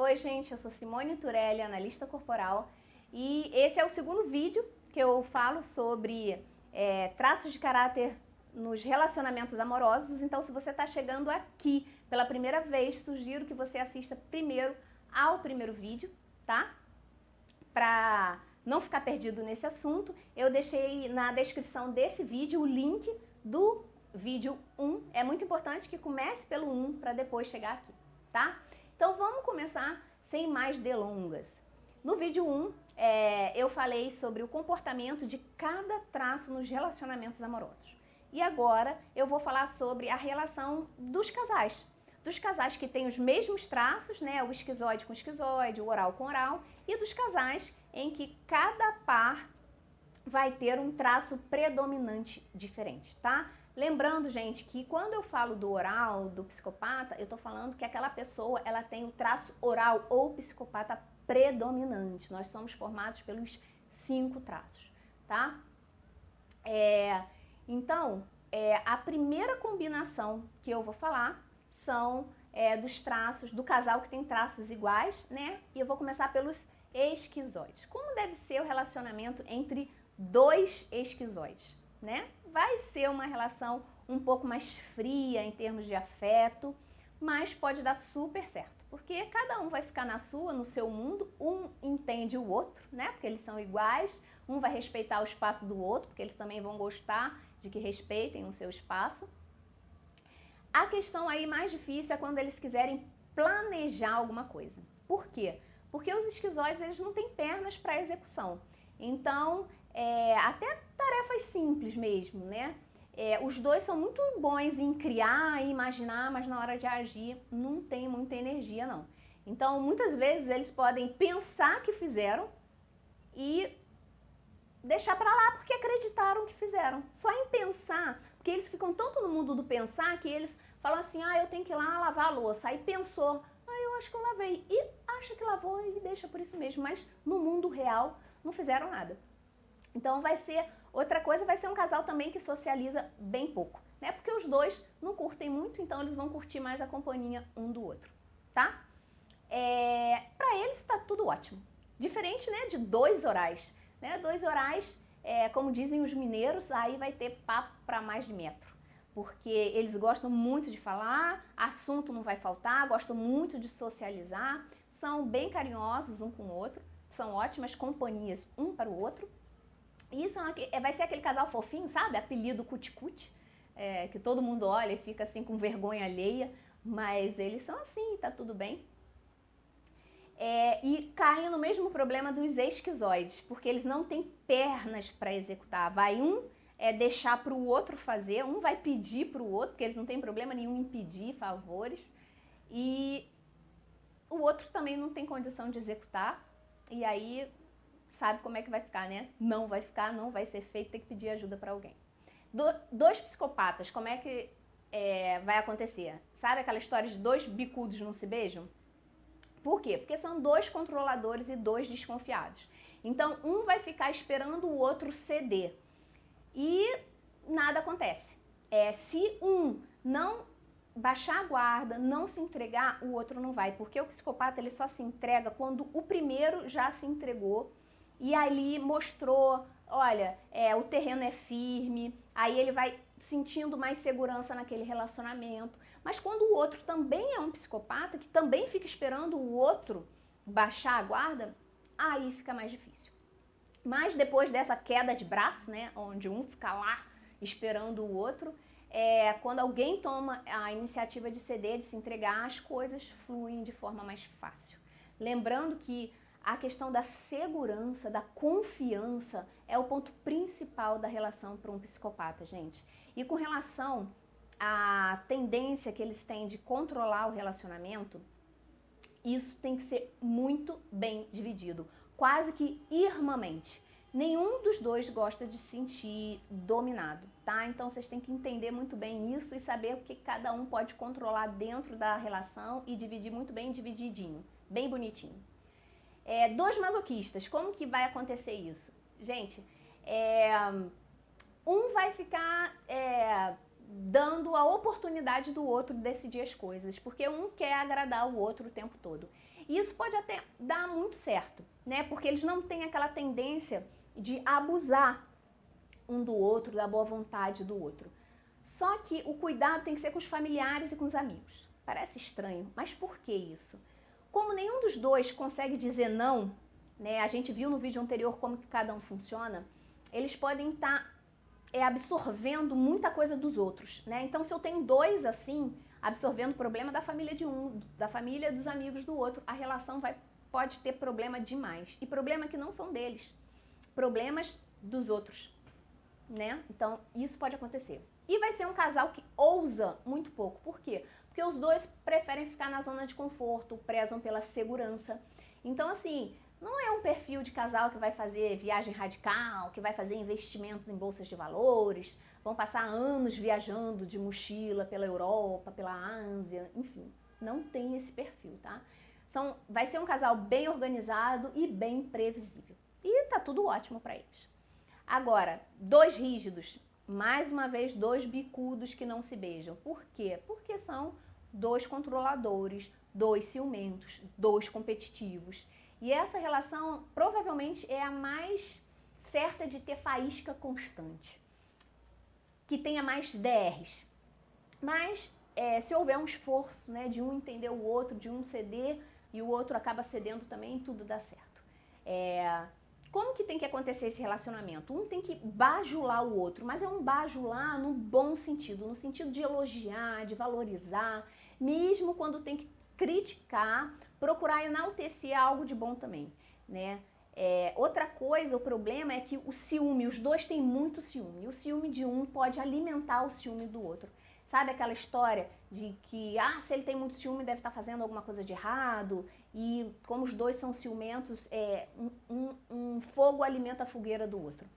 Oi, gente, eu sou Simone Turelli, analista corporal, e esse é o segundo vídeo que eu falo sobre traços de caráter nos relacionamentos amorosos. Então, se você está chegando aqui pela primeira vez, sugiro que você assista primeiro ao primeiro vídeo, tá? Para não ficar perdido nesse assunto, eu deixei na descrição desse vídeo o link do vídeo 1. É muito importante que comece pelo 1 para depois chegar aqui, tá? Então vamos começar sem mais delongas. No vídeo 1, eu falei sobre o comportamento de cada traço nos relacionamentos amorosos. E agora eu vou falar sobre a relação dos casais. Dos casais que têm os mesmos traços, né, o esquizoide com esquizoide, o oral com oral, e dos casais em que cada par vai ter um traço predominante diferente, tá? Lembrando, gente, que quando eu falo do oral, do psicopata, eu tô falando que aquela pessoa, ela tem o traço oral ou psicopata predominante. Nós somos formados pelos 5 traços, tá? Então, a primeira combinação que eu vou falar são dos traços, do casal que tem traços iguais, né? E eu vou começar pelos esquizoides. Como deve ser o relacionamento entre dois esquizoides, né? Vai ser uma relação um pouco mais fria em termos de afeto, mas pode dar super certo, porque cada um vai ficar na sua, no seu mundo, um entende o outro, né? Porque eles são iguais, um vai respeitar o espaço do outro, porque eles também vão gostar de que respeitem o seu espaço. A questão aí mais difícil é quando eles quiserem planejar alguma coisa. Por quê? Porque os esquizoides, eles não têm pernas para execução. Então, até tarefas simples mesmo, né? Os dois são muito bons em criar e imaginar, mas na hora de agir não tem muita energia, não. Então, muitas vezes eles podem pensar que fizeram e deixar para lá porque acreditaram que fizeram. Só em pensar, porque eles ficam tanto no mundo do pensar que eles falam assim, eu tenho que ir lá lavar a louça. Aí pensou, eu acho que eu lavei. E acha que lavou e deixa por isso mesmo. Mas no mundo real não fizeram nada. Então vai ser, outra coisa vai ser um casal também que socializa bem pouco, né? Porque os dois não curtem muito, então eles vão curtir mais a companhia um do outro, tá? Para eles tá tudo ótimo. Diferente, né, de dois orais, né? Dois orais, como dizem os mineiros, aí vai ter papo para mais de metro. Porque eles gostam muito de falar, assunto não vai faltar, gostam muito de socializar, são bem carinhosos um com o outro, são ótimas companhias um para o outro. E vai ser aquele casal fofinho, sabe? Apelido cuti-cuti, que todo mundo olha e fica assim com vergonha alheia, mas eles são assim, tá tudo bem. E caem no mesmo problema dos esquizoides, porque eles não têm pernas para executar. Vai um deixar para o outro fazer, um vai pedir para o outro, porque eles não têm problema nenhum em pedir favores, e o outro também não tem condição de executar, e aí sabe como é que vai ficar, né? Não vai ficar, não vai ser feito, tem que pedir ajuda para alguém. Dois psicopatas, como é que vai acontecer? Sabe aquela história de dois bicudos não se beijam? Por quê? Porque são dois controladores e dois desconfiados. Então, um vai ficar esperando o outro ceder. E nada acontece. Se um não baixar a guarda, não se entregar, o outro não vai. Porque o psicopata, ele só se entrega quando o primeiro já se entregou e ali mostrou, olha, o terreno é firme, aí ele vai sentindo mais segurança naquele relacionamento. Mas quando o outro também é um psicopata, que também fica esperando o outro baixar a guarda, aí fica mais difícil. Mas depois dessa queda de braço, né, onde um fica lá esperando o outro, quando alguém toma a iniciativa de ceder, de se entregar, as coisas fluem de forma mais fácil. Lembrando que a questão da segurança, da confiança, é o ponto principal da relação para um psicopata, gente. E com relação à tendência que eles têm de controlar o relacionamento, isso tem que ser muito bem dividido, quase que irmãmente. Nenhum dos dois gosta de se sentir dominado, tá? Então vocês têm que entender muito bem isso e saber o que cada um pode controlar dentro da relação e dividir muito bem divididinho, bem bonitinho. Dois masoquistas, como que vai acontecer isso? Gente, um vai ficar dando a oportunidade do outro decidir as coisas, porque um quer agradar o outro o tempo todo. E isso pode até dar muito certo, né? Porque eles não têm aquela tendência de abusar um do outro, da boa vontade do outro. Só que o cuidado tem que ser com os familiares e com os amigos. Parece estranho, mas por que isso? Como nenhum dos dois consegue dizer não, né? A gente viu no vídeo anterior como que cada um funciona, eles podem estar absorvendo muita coisa dos outros, né? Então, se eu tenho dois assim, absorvendo o problema da família de um, da família dos amigos do outro, a relação pode ter problema demais. E problema que não são deles, problemas dos outros, né? Então, isso pode acontecer. E vai ser um casal que ousa muito pouco. Por quê? Porque os dois preferem ficar na zona de conforto, prezam pela segurança. Então, assim, não é um perfil de casal que vai fazer viagem radical, que vai fazer investimentos em bolsas de valores, vão passar anos viajando de mochila pela Europa, pela Ásia, enfim, não tem esse perfil, tá? Vai ser um casal bem organizado e bem previsível. E tá tudo ótimo para eles. Agora, dois rígidos, mais uma vez, dois bicudos que não se beijam. Por quê? Porque são dois controladores, dois ciumentos, dois competitivos. E essa relação provavelmente é a mais certa de ter faísca constante, que tenha mais DRs. Mas se houver um esforço, né, de um entender o outro, de um ceder e o outro acaba cedendo também, tudo dá certo. Como que tem que acontecer esse relacionamento? Um tem que bajular o outro, mas é um bajular no bom sentido, no sentido de elogiar, de valorizar, mesmo quando tem que criticar, procurar enaltecer algo de bom também, né? Outra coisa, o problema é que o ciúme, os dois têm muito ciúme, e o ciúme de um pode alimentar o ciúme do outro. Sabe aquela história de que, se ele tem muito ciúme, deve estar fazendo alguma coisa de errado, e como os dois são ciumentos, um fogo alimenta a fogueira do outro.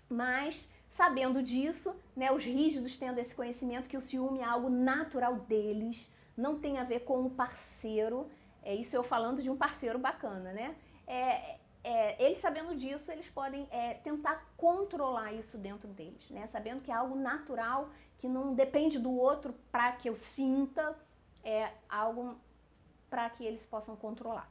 Mas, sabendo disso, né, os rígidos tendo esse conhecimento que o ciúme é algo natural deles, não tem a ver com o parceiro, isso eu falando de um parceiro bacana, né? Eles sabendo disso, eles podem tentar controlar isso dentro deles, né? Sabendo que é algo natural, que não depende do outro para que eu sinta, algo para que eles possam controlar.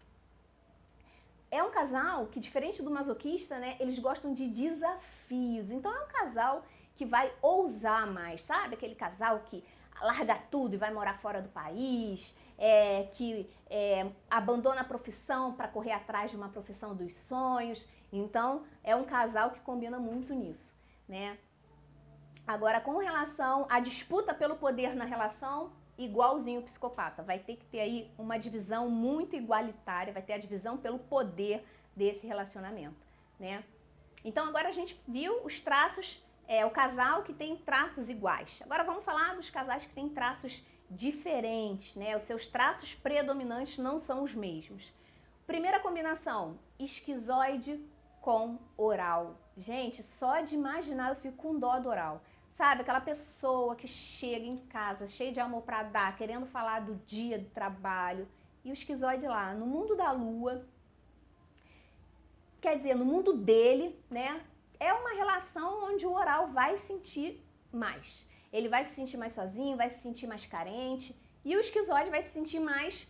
É um casal que, diferente do masoquista, né, eles gostam de desafios. Então é um casal que vai ousar mais, sabe? Aquele casal que larga tudo e vai morar fora do país, que abandona a profissão para correr atrás de uma profissão dos sonhos. Então é um casal que combina muito nisso, né? Agora, com relação à disputa pelo poder na relação, igualzinho o psicopata. Vai ter que ter aí uma divisão muito igualitária, vai ter a divisão pelo poder desse relacionamento, né? Então agora a gente viu os traços, o casal que tem traços iguais. Agora vamos falar dos casais que têm traços diferentes, né? Os seus traços predominantes não são os mesmos. Primeira combinação, esquizoide com oral. Gente, só de imaginar eu fico com dó do oral. Sabe, aquela pessoa que chega em casa cheia de amor pra dar, querendo falar do dia do trabalho, e o esquizoide lá, no mundo da lua, quer dizer, no mundo dele, né, é uma relação onde o oral vai sentir mais. Ele vai se sentir mais sozinho, vai se sentir mais carente, e o esquizoide vai se sentir mais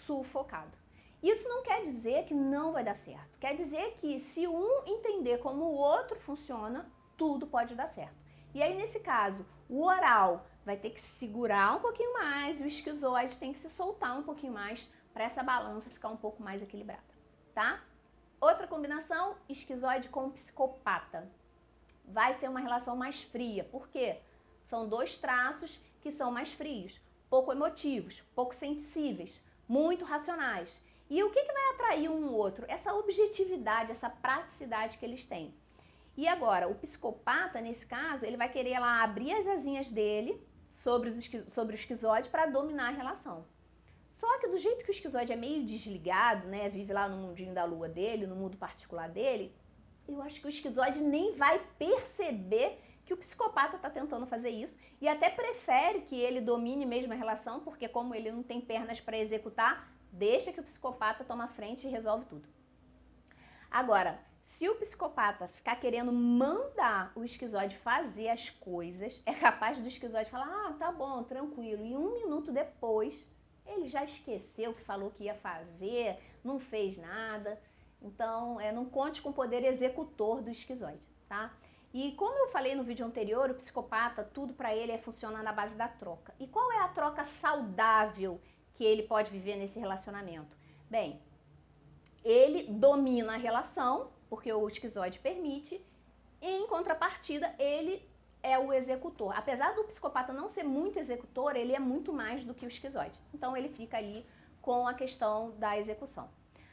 sufocado. Isso não quer dizer que não vai dar certo, quer dizer que se um entender como o outro funciona, tudo pode dar certo. E aí, nesse caso, o oral vai ter que segurar um pouquinho mais, e o esquizoide tem que se soltar um pouquinho mais para essa balança ficar um pouco mais equilibrada, tá? Outra combinação, esquizoide com psicopata. Vai ser uma relação mais fria. Por quê? São dois traços que são mais frios, pouco emotivos, pouco sensíveis, muito racionais. E o que vai atrair um no outro? Essa objetividade, essa praticidade que eles têm. E agora, o psicopata, nesse caso, ele vai querer lá abrir as asinhas dele sobre o esquizoide para dominar a relação. Só que do jeito que o esquizoide é meio desligado, né, vive lá no mundinho da lua dele, no mundo particular dele, eu acho que o esquizoide nem vai perceber que o psicopata está tentando fazer isso e até prefere que ele domine mesmo a relação, porque como ele não tem pernas para executar, deixa que o psicopata toma a frente e resolve tudo. Agora, Se o psicopata ficar querendo mandar o esquizoide fazer as coisas, é capaz do esquizoide falar, ah, tá bom, tranquilo. E 1 minuto depois, ele já esqueceu o que falou que ia fazer, não fez nada. Então, não conte com o poder executor do esquizoide, tá? E como eu falei no vídeo anterior, o psicopata, tudo pra ele funciona na base da troca. E qual é a troca saudável que ele pode viver nesse relacionamento? Bem, ele domina a relação, porque o esquizoide permite, e em contrapartida, ele é o executor. Apesar do psicopata não ser muito executor, ele é muito mais do que o esquizoide. Então, ele fica ali com a questão da execução.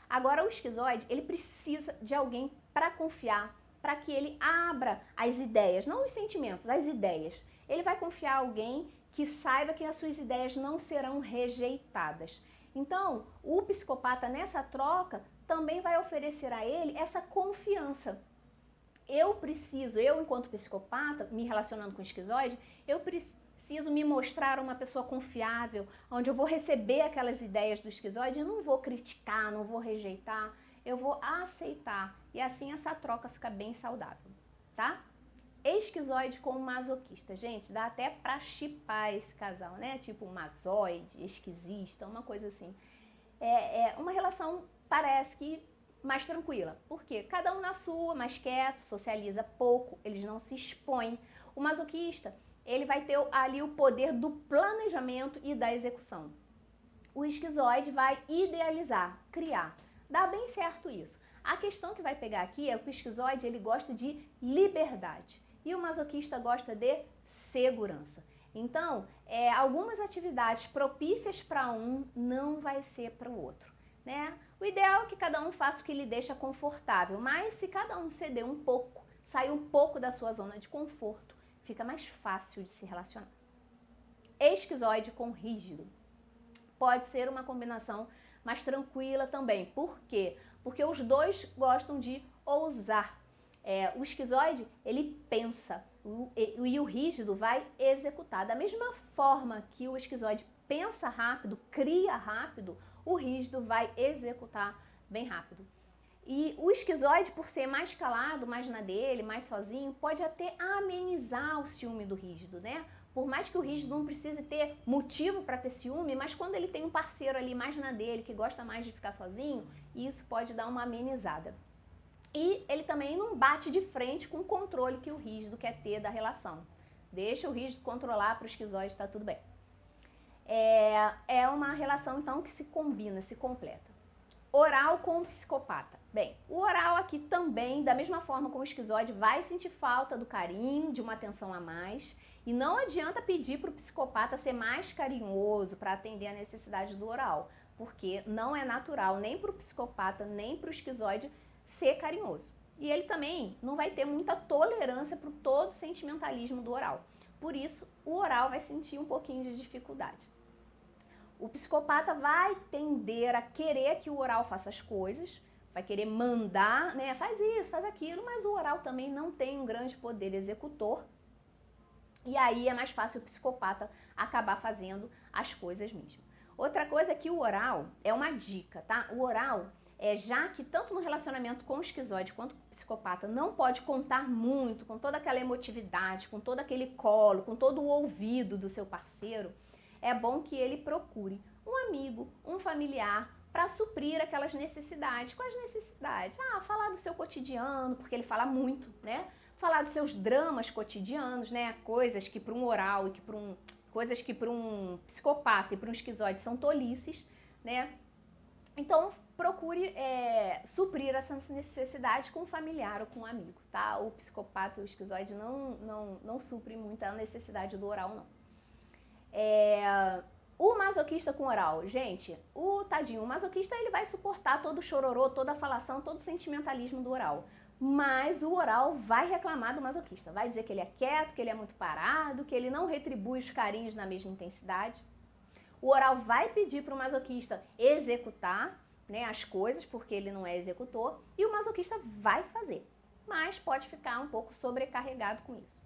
Agora, o esquizoide, ele precisa de alguém para confiar, para que ele abra as ideias, não os sentimentos, as ideias. Ele vai confiar em alguém que saiba que as suas ideias não serão rejeitadas. Então, o psicopata nessa troca também vai oferecer a ele essa confiança. Eu enquanto psicopata, me relacionando com o esquizoide, eu preciso me mostrar uma pessoa confiável, onde eu vou receber aquelas ideias do esquizoide e não vou criticar, não vou rejeitar, eu vou aceitar. E assim essa troca fica bem saudável, tá? Esquizoide com masoquista. Gente, dá até pra chipar esse casal, né? Tipo masoide, esquisista, uma coisa assim. É uma relação, parece que mais tranquila. Por quê? Cada um na sua, mais quieto, socializa pouco, eles não se expõem. O masoquista, ele vai ter ali o poder do planejamento e da execução. O esquizoide vai idealizar, criar. Dá bem certo isso. A questão que vai pegar aqui é que o esquizoide, ele gosta de liberdade e o masoquista gosta de segurança. Então, algumas atividades propícias para um não vai ser para o outro, né? O ideal é que cada um faça o que lhe deixa confortável, mas se cada um ceder um pouco, sair um pouco da sua zona de conforto, fica mais fácil de se relacionar. Esquizoide com rígido. Pode ser uma combinação mais tranquila também. Por quê? Porque os dois gostam de ousar. O esquizoide, ele pensa e o rígido vai executar. Da mesma forma que o esquizoide pensa rápido, cria rápido, o rígido vai executar bem rápido. E o esquizoide, por ser mais calado, mais na dele, mais sozinho, pode até amenizar o ciúme do rígido, né? Por mais que o rígido não precise ter motivo para ter ciúme, mas quando ele tem um parceiro ali mais na dele, que gosta mais de ficar sozinho, isso pode dar uma amenizada. E ele também não bate de frente com o controle que o rígido quer ter da relação. Deixa o rígido controlar para o esquizoide, tá tudo bem. É uma relação, então, que se combina, se completa. Oral com o psicopata. Bem, o oral aqui também, da mesma forma como o esquizoide, vai sentir falta do carinho, de uma atenção a mais. E não adianta pedir para o psicopata ser mais carinhoso para atender a necessidade do oral, porque não é natural nem para o psicopata, nem para o esquizoide ser carinhoso. E ele também não vai ter muita tolerância para todo o sentimentalismo do oral. Por isso, o oral vai sentir um pouquinho de dificuldade. O psicopata vai tender a querer que o oral faça as coisas, vai querer mandar, né, faz isso, faz aquilo, mas o oral também não tem um grande poder executor. E aí é mais fácil o psicopata acabar fazendo as coisas mesmo. Outra coisa é que o oral é uma dica, tá? O oral, já que tanto no relacionamento com o esquizoide quanto com o psicopata não pode contar muito com toda aquela emotividade, com todo aquele colo, com todo o ouvido do seu parceiro, é bom que ele procure um amigo, um familiar, para suprir aquelas necessidades. Quais necessidades? Falar do seu cotidiano, porque ele fala muito, né? Falar dos seus dramas cotidianos, né? Coisas que para um oral e que coisas que para um psicopata e para um esquizoide são tolices, né? Então, procure suprir essas necessidades com um familiar ou com um amigo, tá? O psicopata e o esquizoide não suprem muito a necessidade do oral, não. O masoquista com oral, gente, o masoquista, ele vai suportar todo o chororô, toda a falação, todo o sentimentalismo do oral. Mas o oral vai reclamar do masoquista, vai dizer que ele é quieto, que ele é muito parado, que ele não retribui os carinhos na mesma intensidade. O oral vai pedir para o masoquista executar, né, as coisas, porque ele não é executor, e o masoquista vai fazer, mas pode ficar um pouco sobrecarregado com isso.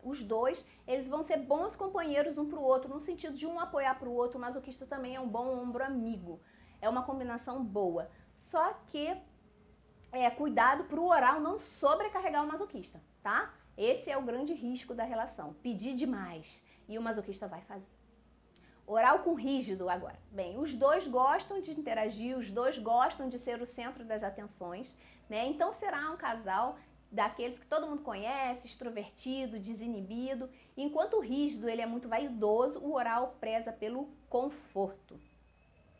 Os dois, eles vão ser bons companheiros um para o outro, no sentido de um apoiar para o outro. O masoquista também é um bom ombro amigo. É uma combinação boa. Só que cuidado para o oral não sobrecarregar o masoquista, tá? Esse é o grande risco da relação, pedir demais e o masoquista vai fazer. Oral com rígido agora. Bem, os dois gostam de interagir, os dois gostam de ser o centro das atenções, né? Então será um casal daqueles que todo mundo conhece, extrovertido, desinibido. Enquanto o rígido ele é muito vaidoso, o oral preza pelo conforto.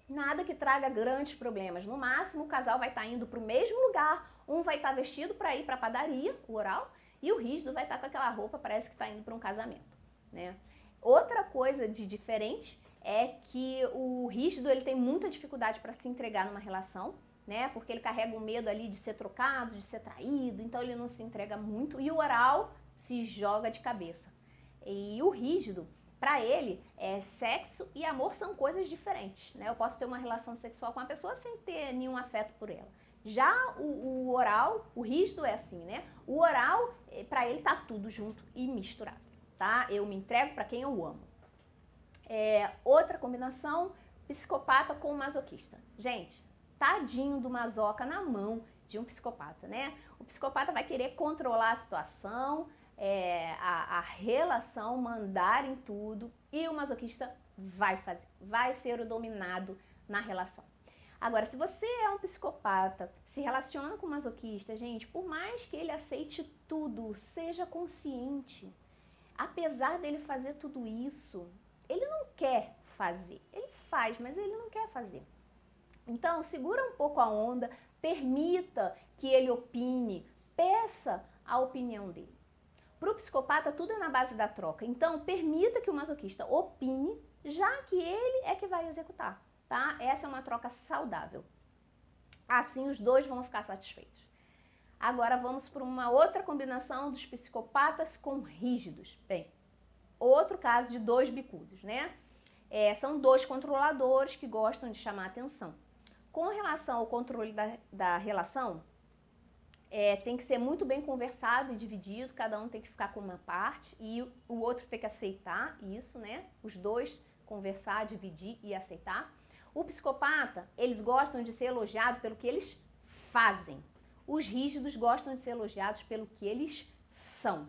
Nada que traga grandes problemas. No máximo, o casal vai estar indo para o mesmo lugar, um vai estar vestido para ir para a padaria, o oral, e o rígido vai estar com aquela roupa, parece que está indo para um casamento, né? Outra coisa de diferente é que o rígido ele tem muita dificuldade para se entregar numa relação, né? Porque ele carrega o medo ali de ser trocado, de ser traído, então ele não se entrega muito. E o oral se joga de cabeça. E o rígido, para ele, sexo e amor são coisas diferentes, né? Eu posso ter uma relação sexual com uma pessoa sem ter nenhum afeto por ela. Já o oral, o rígido é assim, né? O oral, para ele, tá tudo junto e misturado, tá? Eu me entrego para quem eu amo. Outra combinação, psicopata com masoquista. Gente, tadinho do masoca na mão de um psicopata, né? O psicopata vai querer controlar a situação, a relação, mandar em tudo, e o masoquista vai fazer, vai ser o dominado na relação. Agora, se você é um psicopata, se relaciona com um masoquista, gente, por mais que ele aceite tudo, seja consciente, apesar dele fazer tudo isso, ele não quer fazer. Ele faz, mas ele não quer fazer. Então, segura um pouco a onda, permita que ele opine, peça a opinião dele. Para o psicopata, tudo é na base da troca. Então, permita que o masoquista opine, já que ele é que vai executar, tá? Essa é uma troca saudável. Assim, os dois vão ficar satisfeitos. Agora, vamos para uma outra combinação dos psicopatas com rígidos. Bem, outro caso de dois bicudos, né? São dois controladores que gostam de chamar atenção. Com relação ao controle da relação, tem que ser muito bem conversado e dividido, cada um tem que ficar com uma parte e o outro tem que aceitar isso, né? Os dois conversar, dividir e aceitar. O psicopata, eles gostam de ser elogiados pelo que eles fazem. Os rígidos gostam de ser elogiados pelo que eles são.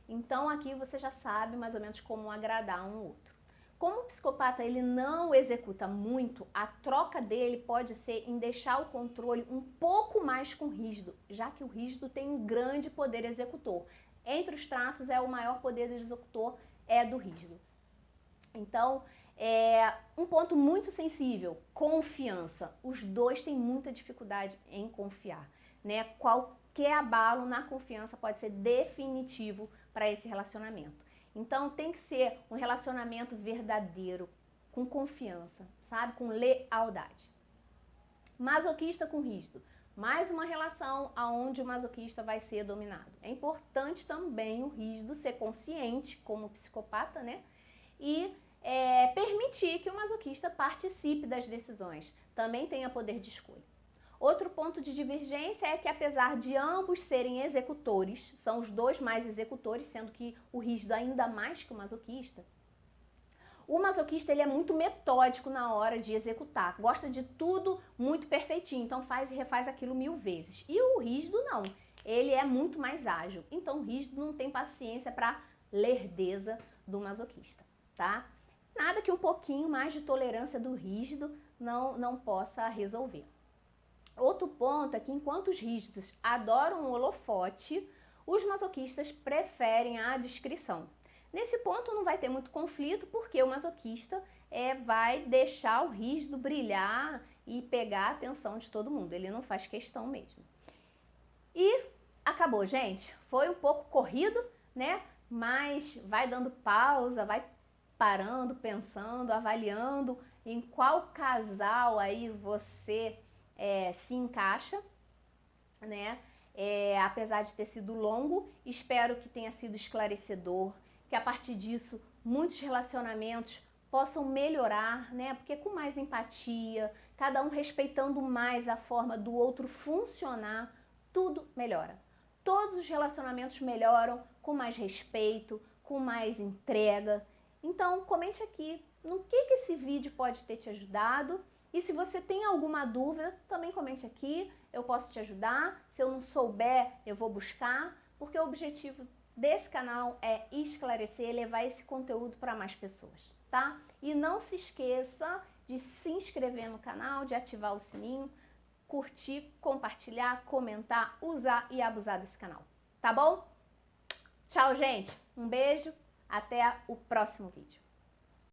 Então aqui você já sabe mais ou menos como agradar um outro. Como o psicopata ele não executa muito, a troca dele pode ser em deixar o controle um pouco mais com o rígido, já que o rígido tem um grande poder executor. Entre os traços, o maior poder executor é do rígido. Então, um ponto muito sensível, confiança. Os dois têm muita dificuldade em confiar, né? Qualquer abalo na confiança pode ser definitivo para esse relacionamento. Então tem que ser um relacionamento verdadeiro, com confiança, sabe? Com lealdade. Masoquista com rígido. Mais uma relação onde o masoquista vai ser dominado. É importante também o rígido ser consciente, como psicopata, né? E permitir que o masoquista participe das decisões. Também tenha poder de escolha. Outro ponto de divergência é que, apesar de ambos serem executores, são os dois mais executores, sendo que o rígido ainda mais que o masoquista ele é muito metódico na hora de executar, gosta de tudo muito perfeitinho, então faz e refaz aquilo 1000 vezes. E o rígido não, ele é muito mais ágil, então o rígido não tem paciência para lerdeza do masoquista, tá? Nada que um pouquinho mais de tolerância do rígido não possa resolver. Outro ponto é que enquanto os rígidos adoram o holofote, os masoquistas preferem a discrição. Nesse ponto não vai ter muito conflito, porque o masoquista vai deixar o rígido brilhar e pegar a atenção de todo mundo. Ele não faz questão mesmo. E acabou, gente. Foi um pouco corrido, né? Mas vai dando pausa, vai parando, pensando, avaliando em qual casal aí você se encaixa, né? Apesar de ter sido longo, espero que tenha sido esclarecedor, que a partir disso muitos relacionamentos possam melhorar, né? Porque com mais empatia, cada um respeitando mais a forma do outro funcionar, tudo melhora. Todos os relacionamentos melhoram com mais respeito, com mais entrega. Então, comente aqui no que esse vídeo pode ter te ajudado E se você tem alguma dúvida, também comente aqui, eu posso te ajudar. Se eu não souber, eu vou buscar, porque o objetivo desse canal é esclarecer e levar esse conteúdo para mais pessoas, tá? E não se esqueça de se inscrever no canal, de ativar o sininho, curtir, compartilhar, comentar, usar e abusar desse canal, tá bom? Tchau, gente! Um beijo, até o próximo vídeo.